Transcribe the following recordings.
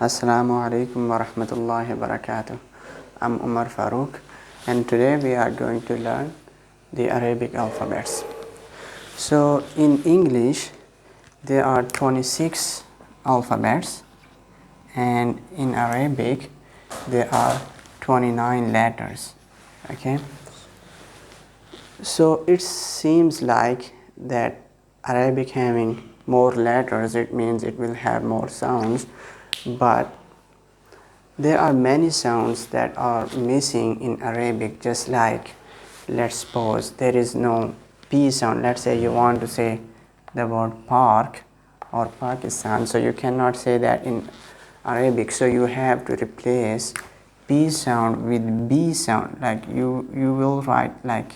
Assalamu alaikum ورحمة الله وبركاته. I'm Umar Farooq, and today we are going to learn the Arabic alphabets. So in English there are 26 alphabets, and in Arabic there are 29 letters. Okay, so it seems like that Arabic having more letters, it means it will have more sounds, but there are many sounds that are missing in Arabic. Just like, let's suppose there is no P sound. Let's say you want to say the word park or Pakistan, so you cannot say that in Arabic, so you have to replace P sound with B sound. Like you will write like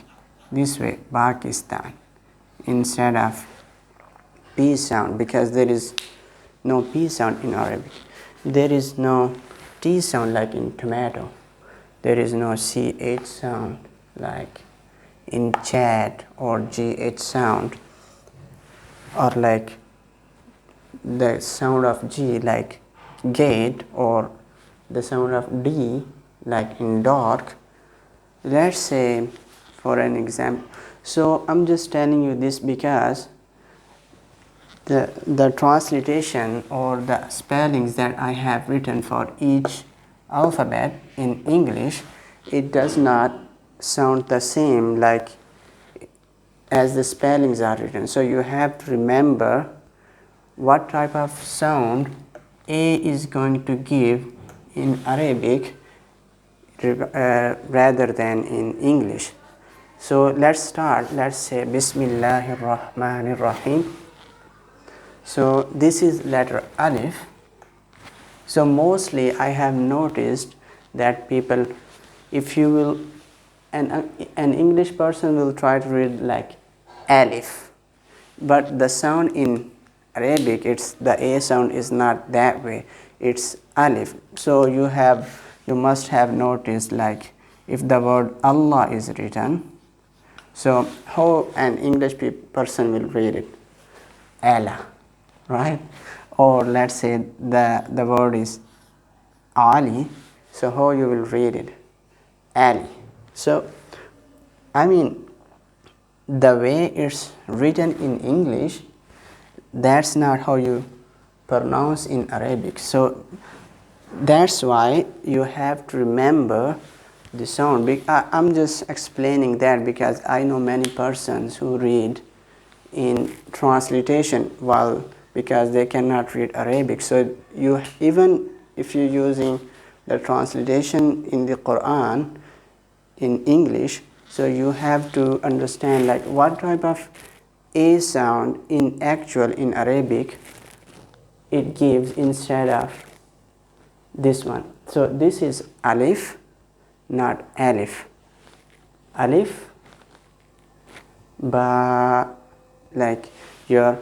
this way, Pakistan, instead of P sound, because there is no P sound in Arabic. There is no T sound like in tomato. There is no CH sound like in chat, or GH sound, or like the sound of G like gate, or the sound of D like in dark. Let's say for an example. So I'm just telling you this because the transliteration or the spellings that I have written for each alphabet in English, it does not sound the same like as the spellings are written. So you have to remember what type of sound A is going to give in Arabic rather than in English. So let's start. Let's say Bismillahir Rahmanir Rahim. So this is letter Alif. So mostly I have noticed that people, if you will, an English person will try to read like Alif, but the sound in Arabic, it's the A sound is not that way, it's Alif. So you must have noticed, like if the word Allah is written, so how an English person will read it? Allah, right? Or let's say the word is Ali, so how you will read it? Ali. So I mean, the way it's written in English, that's not how you pronounce in Arabic. So that's why you have to remember the sound. I'm just explaining that because I know many persons who read in transliteration because they cannot read Arabic. So even if you're using the translation in the Quran in English, so you have to understand like what type of A sound in Arabic it gives instead of this one. So this is Alif, not Alif. Alif, Ba, like your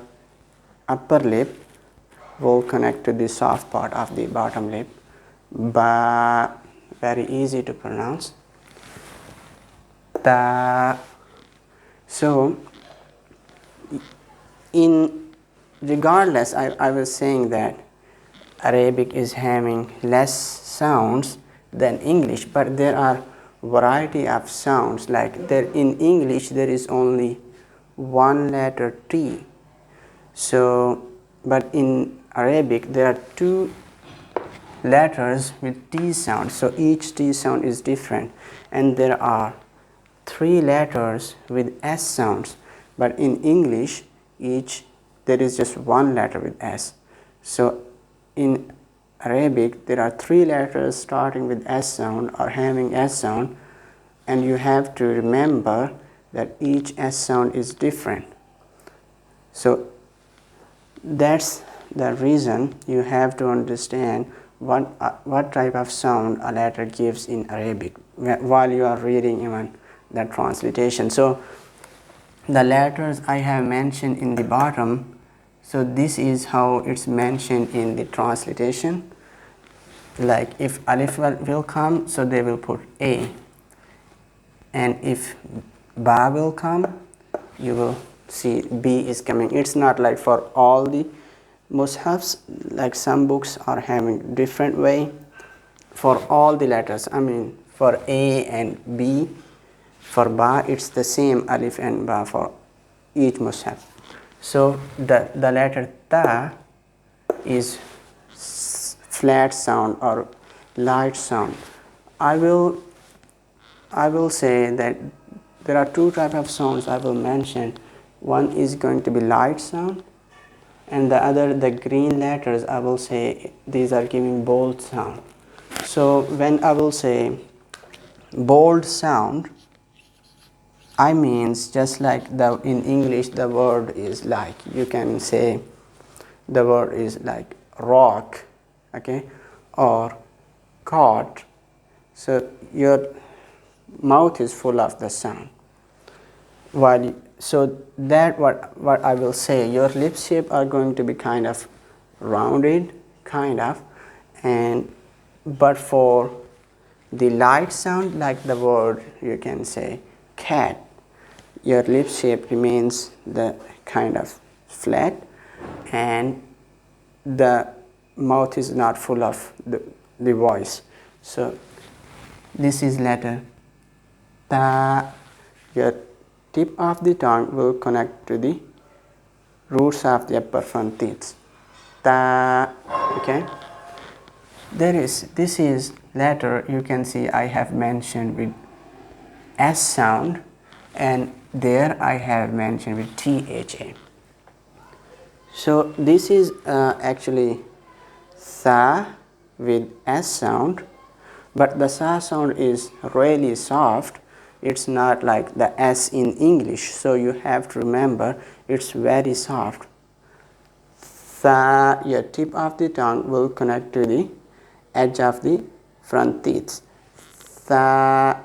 upper lip will connect to the soft part of the bottom lip. Ba, very easy to pronounce. Ta. So regardless, I was saying that Arabic is having less sounds than English, but there are variety of sounds. Like there in English there is only one letter T. So but in Arabic there are two letters with T sound. So each T sound is different, and there are three letters with S sounds. But in English there is just one letter with S. So in Arabic there are three letters starting with S sound or having S sound, and you have to remember that each S sound is different. So that's the reason you have to understand what type of sound a letter gives in Arabic while you are reading even the transliteration. So the letters I have mentioned in the bottom, so this is how it's mentioned in the transliteration. Like if Alif will come, so they will put A, and if Ba will come, you will see B is coming. It's not like for all the mushafs, like some books are having different way for all the letters. I mean, for A and B, for ba it's the same alif and ba for each mushaf. So the letter ta is flat sound or light sound. I will say that there are two types of sounds I will mention. One is going to be light sound, and the other, the green letters, I will say these are giving bold sound. So when I will say bold sound, I means just like in English the word is like, you can say the word is like rock, okay, or caught. So your mouth is full of the sound. So that what I will say, your lip shape are going to be kind of rounded, kind of, but for the light sound, like the word, you can say cat, your lip shape remains the kind of flat, and the mouth is not full of the voice. So this is letter ta. Your tip of the tongue will connect to the roots of the upper front teeth. Ta, okay. This is letter, you can see I have mentioned with S sound, and there I have mentioned with THA. So this is actually sa with S sound, but the sa sound is really soft. It's not like the S in English, so you have to remember it's very soft. Sa, your tip of the tongue will connect to the edge of the front teeth. Sa,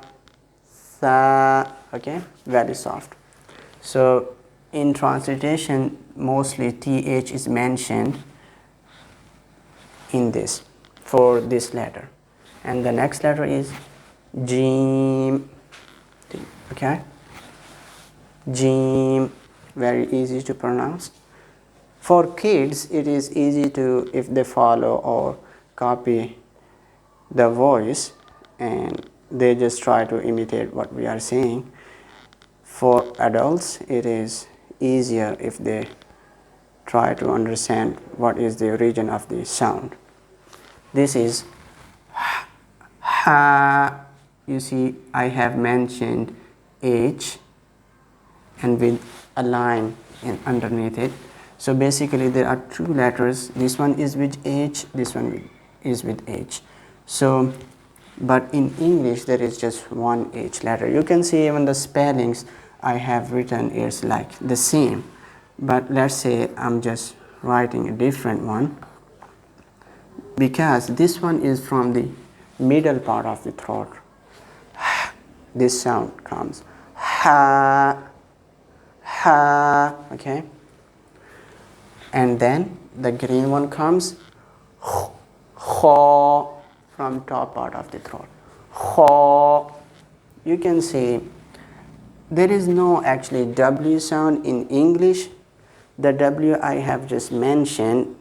sa, okay, very soft. So in transliteration, mostly TH is mentioned in this, for this letter. And the next letter is Jim. Okay, Jim, very easy to pronounce. For kids, it is easy to, if they follow or copy the voice and they just try to imitate what we are saying. For adults, it is easier if they try to understand what is the origin of the sound. This is ha. You see, I have mentioned H and with a line underneath it. So basically there are two letters. This one is with H, this one is with H. So, but in English there is just one H letter. You can see even the spellings I have written is like the same. But let's say I'm just writing a different one, because this one is from the middle part of the throat. This sound comes ha, ha, okay, and then the green one comes ho, from top part of the throat, ho. You can see there is no actually W sound in English. The W I have just mentioned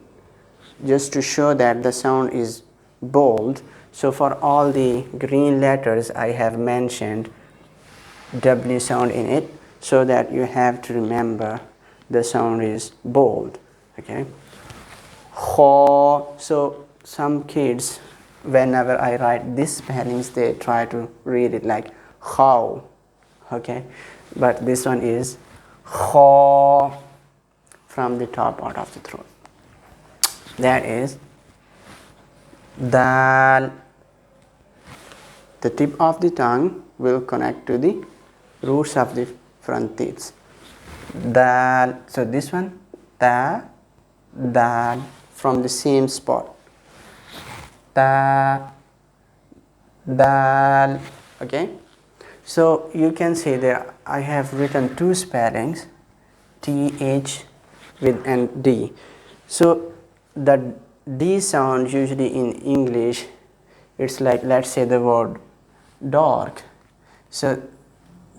just to show that the sound is bold. So for all the green letters I have mentioned W sound in it, so that you have to remember the sound is bold, okay. Ho. So some kids, whenever I write these spellings, they try to read it like how, okay, but this one is ho, from the top part of the throat. That is dal. The tip of the tongue will connect to the roots of the front teeth. Dal. So this one, ta, dal, from the same spot. Ta, dal. Okay. So you can see there I have written two spellings, TH with and D. So the D sound usually in English, it's like, let's say the word dark. So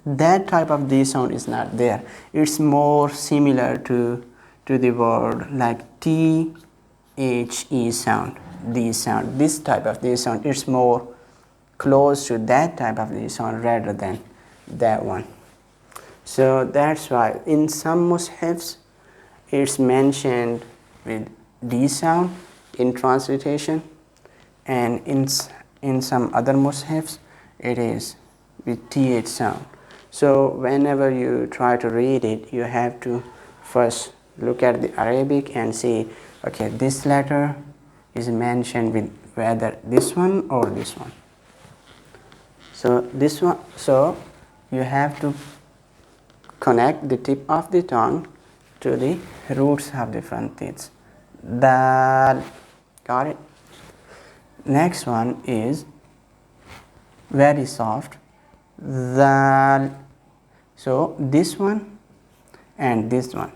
that type of D sound is not there. It's more similar to to the word like T, H, E sound, D sound. This type of D sound, it's more close to that type of D sound rather than that one. So that's why in some mushafs it's mentioned with D sound in transliteration, and in some other mushafs it is with TH sound. So whenever you try to read it, you have to first look at the Arabic and see, okay, this letter is mentioned with whether this one or this one. So this one, so you have to connect the tip of the tongue to the roots of the front teeth. Dal. Got it? Next one is very soft. Dal. So this one and this one,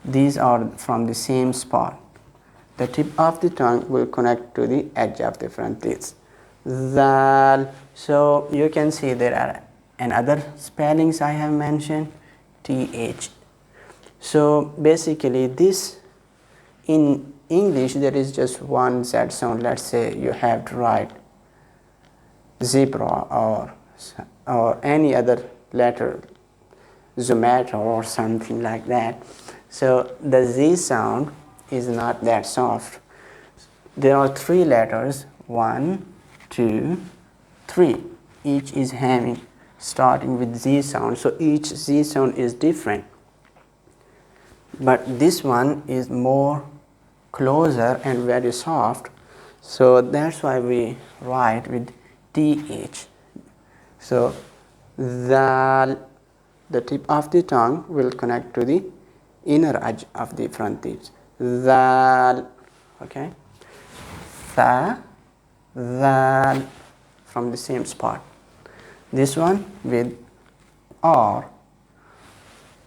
these are from the same spot. The tip of the tongue will connect to the edge of the front teeth. Dal. So you can see there are another spellings I have mentioned, TH. So basically this, in English there is just one Z sound. Let's say you have to write zebra or any other letter, Zomato or something like that. So the Z sound is not that soft. There are three letters, 1, 2, 3. Each is having starting with Z sound. So each Z sound is different. But this one is more closer and very soft. So that's why we write with TH. So the tip of the tongue will connect to the inner edge of the front teeth. Zal. Okay. Tha, zal, from the same spot. This one with R.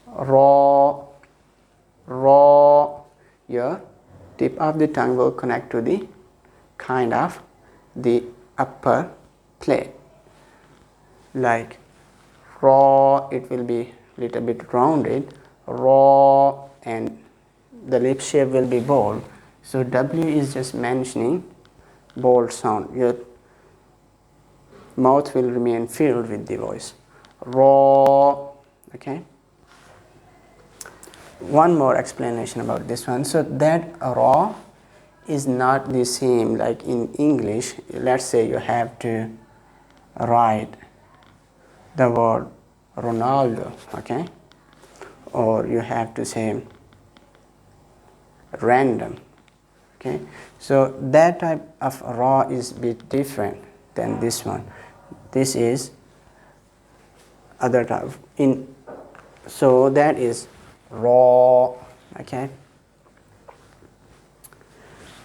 Raw. Raw. Your tip of the tongue will connect to the kind of the upper plate. Like raw, it will be little bit rounded. Raw, and the lip shape will be bold. So W is just mentioning bold sound. Your mouth will remain filled with the voice. Raw. Okay. One more explanation about this one. So that raw is not the same like in English. Let's say you have to write the word Ronaldo, okay, or you have to say random, okay. So that type of raw is a bit different than this one. This is other type so that is raw, okay.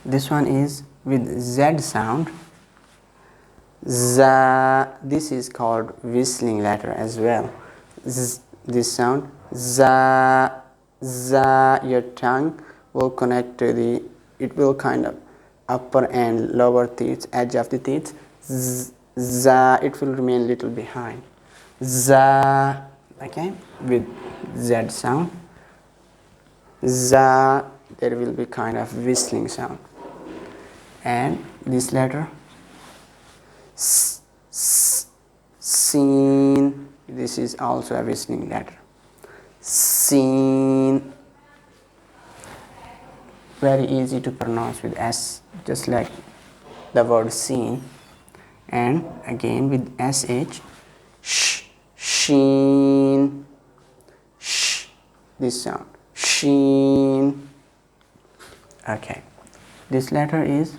This one is with Z sound. Z, this is called whistling letter as well. This sound, za, za, your tongue will connect to the, it will kind of upper and lower teeth, edge of the teeth. Za, it will remain little behind. Za, okay, with Z sound. Za, there will be kind of whistling sound. And this letter, Seen, this is also a whistling letter. Seen, very easy to pronounce with S, just like the word seen. And again with SH, sheen, sh, this sound, sheen. Okay, this letter is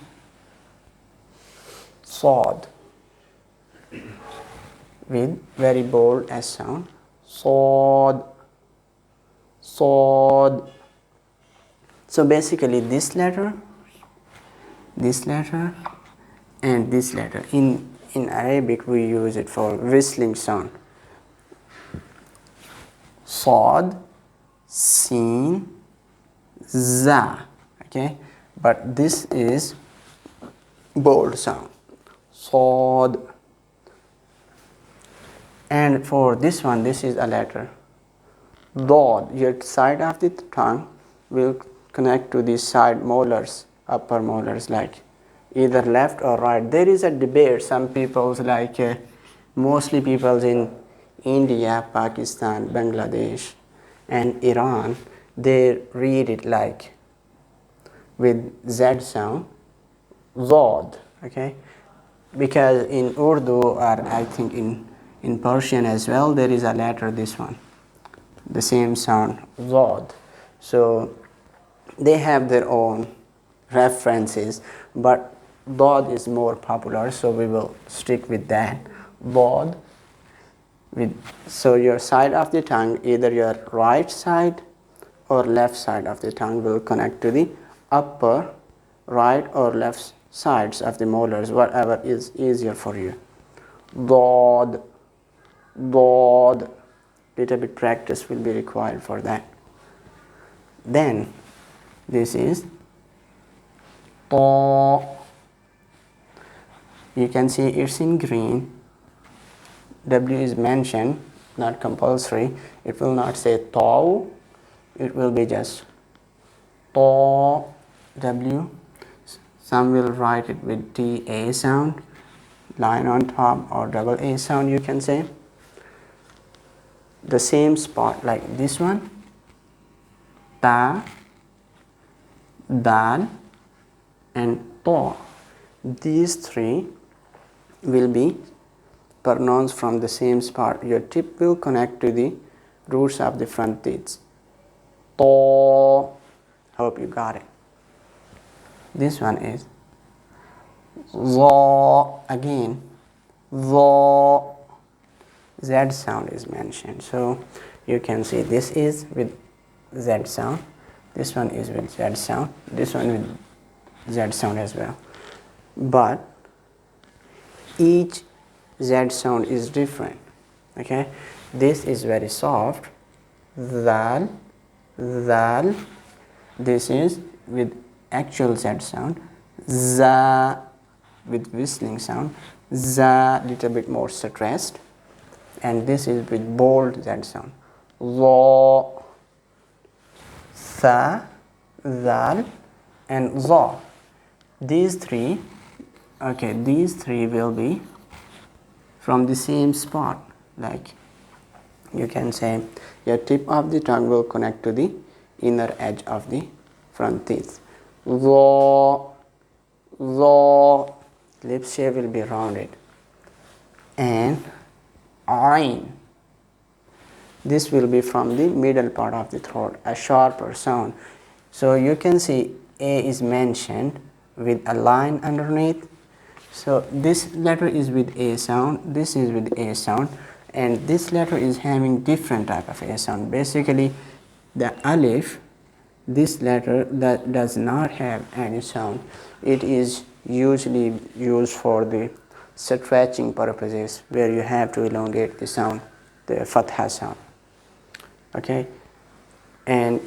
Sod, with very bold S sound. Sod, sod. So basically this letter, and this letter, in Arabic we use it for whistling sound. Sod, Sin, Za, okay, but this is bold sound. Sod. And for this one, this is a letter Dod. Your side of the tongue will connect to the side molars, upper molars, like either left or right. There is a debate. Some people mostly people in India, Pakistan, Bangladesh and Iran, they read it like with Z sound, Zod, okay? Because in Urdu, or I think in Persian as well, there is a letter, this one, the same sound, Zod. So they have their own references, but Dod is more popular, so we will stick with that. Dod. So your side of the tongue, either your right side or left side of the tongue, will connect to the upper right or left sides of the molars, whatever is easier for you. Dod, Dod. Little bit practice will be required for that. Then this is To. You can see it's in green. W is mentioned, not compulsory. It will not say Tau. It will be just To, W. Some will write it with TA sound, line on top, or double A sound, you can say. The same spot like this one, Ta, Dal and To. These three will be pronounced from the same spot. Your tip will connect to the roots of the front teeth. To. Hope you got it. This one is Zo. Again, Zo. Z sound is mentioned. So you can see this is with Z sound. This one is with Z sound. This one with Z sound as well. But each Z sound is different. Okay, this is very soft. Zal, Zal. This is with actual Z sound. Za with whistling sound. Za little bit more stressed. And this is with bold Z sound. Zo, Sa, Zal and Za. These three will be from the same spot. Like you can say your tip of the tongue will connect to the inner edge of the front teeth. Zo, Zo. Lip shape will be rounded. And Ain. This will be from the middle part of the throat, a sharper sound. So you can see A is mentioned with a line underneath. So this letter is with A sound, this is with A sound, and this letter is having different type of A sound. Basically the alif, this letter that does not have any sound. It is usually used for the stretching purposes, where you have to elongate the sound, the fatha sound. Okay, and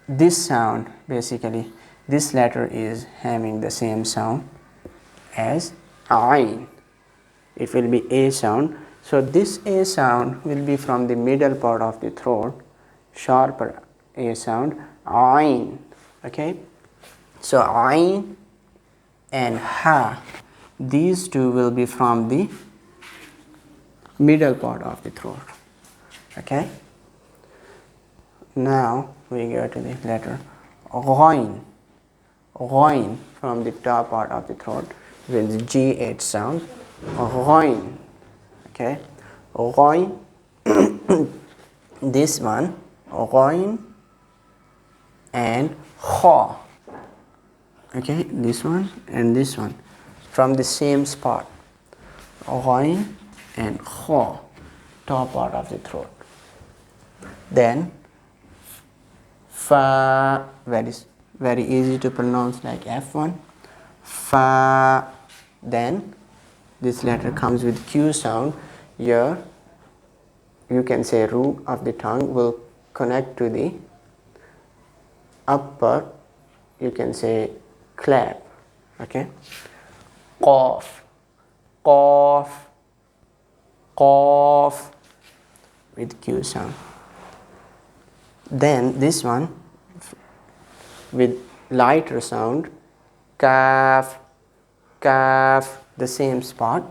this sound, basically this letter is having the same sound as Ain. It will be A sound. So this A sound will be from the middle part of the throat, sharper A sound, Ain. Okay, so Ain and Ha, these two will be from the middle part of the throat. Okay, now we go to the letter Ghain. Ghain from the top part of the throat with GH sound. Ghain. Okay, Ghain. This one, Ghain and Kha. Okay, this one and this one from the same spot. Ghain and Kha, top part of the throat. Then Fa, very easy to pronounce, like F1. Fa. Then this letter comes with Q sound. Here you can say root of the tongue will connect to the upper, you can say clap. Okay, Qaf, Qaf, Qaf with Q sound. Then this one, with lighter sound, kaf, kaf, the same spot,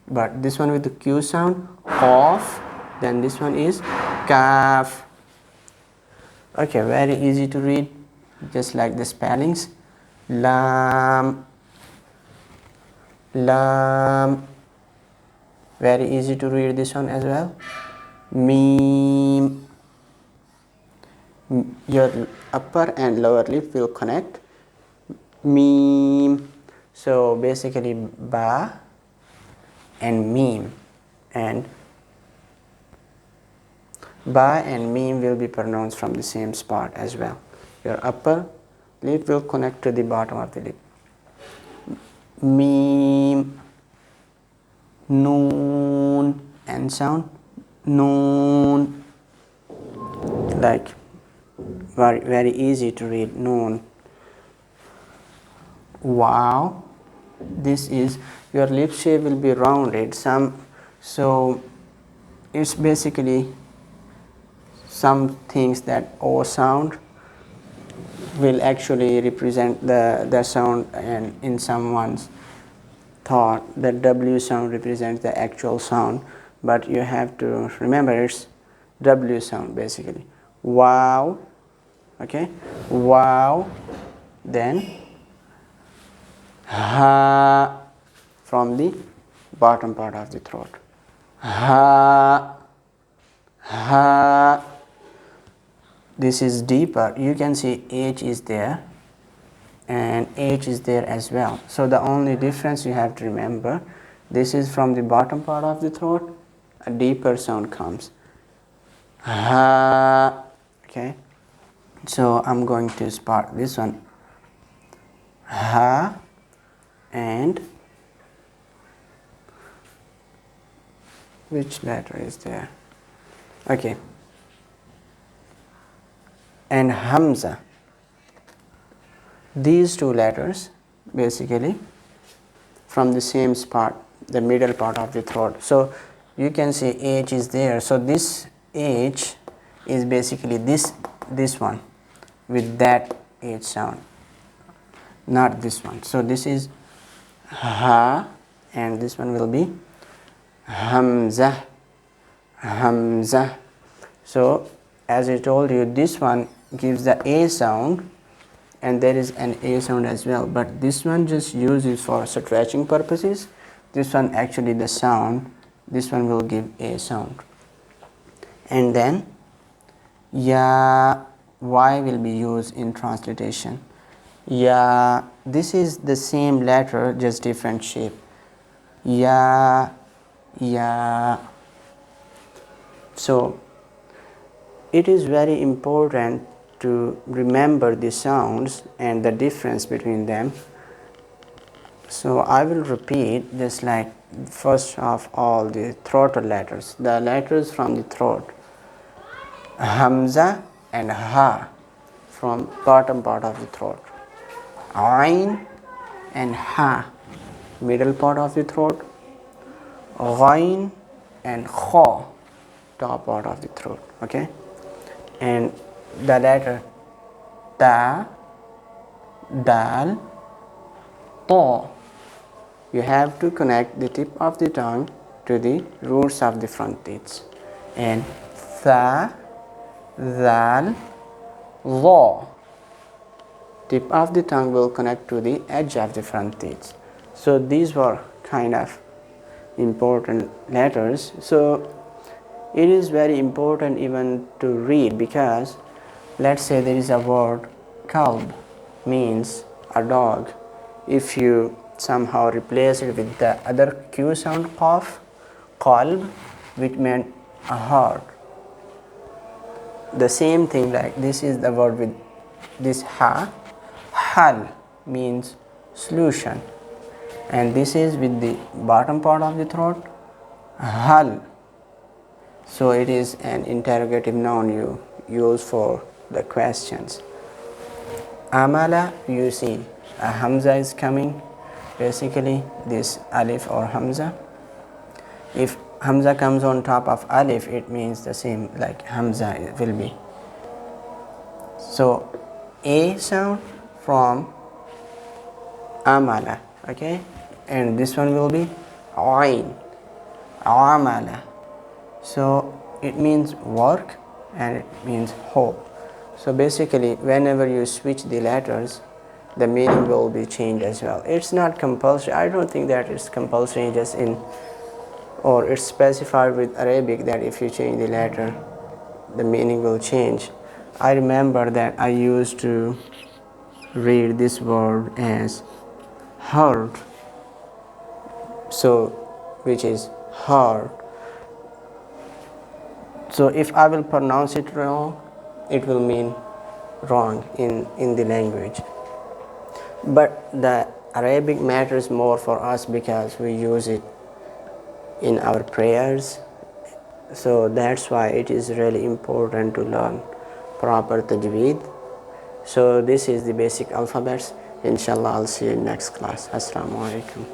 but this one with the Q sound, qaf, then this one is kaf. Okay, very easy to read, just like the spellings. Lam, lam, very easy to read this one as well. Mim, your upper and lower lip will connect. Mim, so basically ba and mim, and ba and mim will be pronounced from the same spot as well. Your upper lip will connect to the bottom of the lip. Mim, noon, and sound, noon, like very easy to read, noon. Wow, this is, your lip shape will be rounded, so it's basically some things that O sound will actually represent the sound, and in someone's thought that W sound represents the actual sound, but you have to remember it's W sound basically. Wow, okay, wow, then ha from the bottom part of the throat. Ha, ha. This is deeper. You can see H is there and H is there as well. So the only difference you have to remember, this is from the bottom part of the throat, a deeper sound comes. Ha. Okay. So I'm going to start this one. Ha, and which letter is there? Okay. And Hamza. These two letters basically from the same spot, the middle part of the throat. So you can see H is there. So this H is basically this one with that H sound, not this one. So this is ha, and this one will be Hamza, Hamza. So as I told you, this one gives the A sound, and there is an A sound as well, but this one just uses for stretching purposes. This one actually the sound, this one will give A sound. And then ya, Y will be used in transliteration. Ya, this is the same letter, just different shape. Ya, ya. So it is very important to remember the sounds and the difference between them. So I will repeat just like first of all the throatal letters, the letters from the throat. Hamza and Ha from bottom part of the throat. Ain and Ha, middle part of the throat. Ghain and Kha, top part of the throat. Okay, and the letter Ta, Dal, Ta. You have to connect the tip of the tongue to the roots of the front teeth. And Tha, Zal, Dha. Tip of the tongue will connect to the edge of the front teeth. So these were kind of important letters. So it is very important even to read, because let's say there is a word kalb, means a dog. If you somehow replace it with the other Q sound qaf, qalb, which meant a heart. The same thing, like this is the word with this ha, hal means solution, and this is with the bottom part of the throat, hal. So it is an interrogative noun you use for the questions. Amala, you see a hamza is coming, basically this alif or hamza. If hamza comes on top of alif, it means the same like hamza will be. So A sound from amala, okay, and this one will be ain, amala. So it means work and it means hope. So basically whenever you switch the letters, the meaning will be changed as well. It's not compulsory. I don't think that it's compulsory just in, or it's specified with Arabic that if you change the letter, the meaning will change. I remember that I used to read this word as heard, so which is heart. So if I will pronounce it wrong, it will mean wrong in the language. But the Arabic matters more for us because we use it in our prayers. So that's why it is really important to learn proper tajweed. So this is the basic alphabets. Inshallah, I'll see you in next class. Assalamu alaikum.